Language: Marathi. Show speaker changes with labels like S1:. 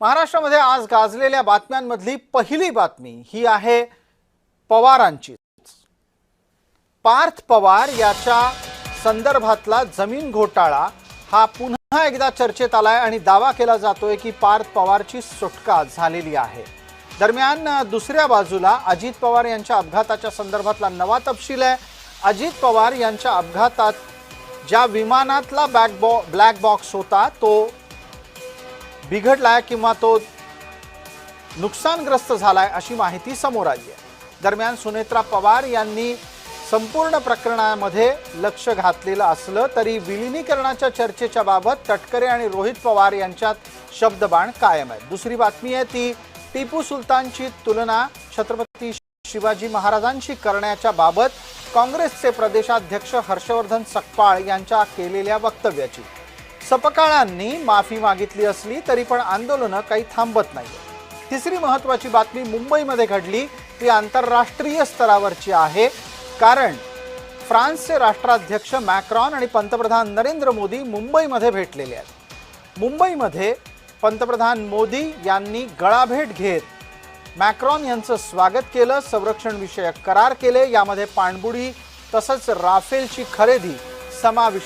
S1: महाराष्ट्रामध्ये आज गाजलेल्या बातम्यांमधली पहिली बातमी ही आहे पवारांची। पार्थ पवार याच्या संदर्भातला जमीन घोटाळा हा पुन्हा एकदा चर्चेत आलाय आणि दावा केला जातोय की पार्थ पवारची सुटका झालेली आहे। दरम्यान दुसऱ्या बाजूला अजित पवार यांच्या अपघाताच्या संदर्भातला नवा तपशील आहे। अजित पवार यांच्या अपघातात ज्या विमानातला ब्लॅक बॉक्स होता तो बिघडलाय किंवा तो नुकसानग्रस्त झालाय अशी माहिती समोर आली आहे। दरम्यान सुनेत्रा पवार यांनी संपूर्ण प्रकरणामध्ये लक्ष घातलेलं असलं तरी विलीनीकरणाच्या चर्चेच्या बाबत तटकरे आणि रोहित पवार यांच्यात शब्दबाण कायम आहे। दुसरी बातमी आहे ती टिपू सुलतानची तुलना छत्रपती शिवाजी महाराजांशी करण्याच्या बाबत काँग्रेसचे प्रदेशाध्यक्ष हर्षवर्धन सकपाळ यांच्या केलेल्या वक्तव्याची। सपकाळांनी माफी मागितली असली तरी पण आंदोलनं काही थांबत नाही। तिसरी महत्त्वाची बातमी मुंबईमध्ये घडली ती आंतरराष्ट्रीय स्तरावरची आहे, कारण फ्रान्सचे राष्ट्राध्यक्ष मॅक्रॉन आणि पंतप्रधान नरेंद्र मोदी मुंबईमध्ये भेटलेले आहेत। मुंबईमध्ये पंतप्रधान मोदी यांनी गळाभेट घेत मॅक्रॉन यांचं स्वागत केलं, संरक्षण विषयक करार केले, यामध्ये पाणबुडी तसंच राफेलची खरेदी समाविष्ट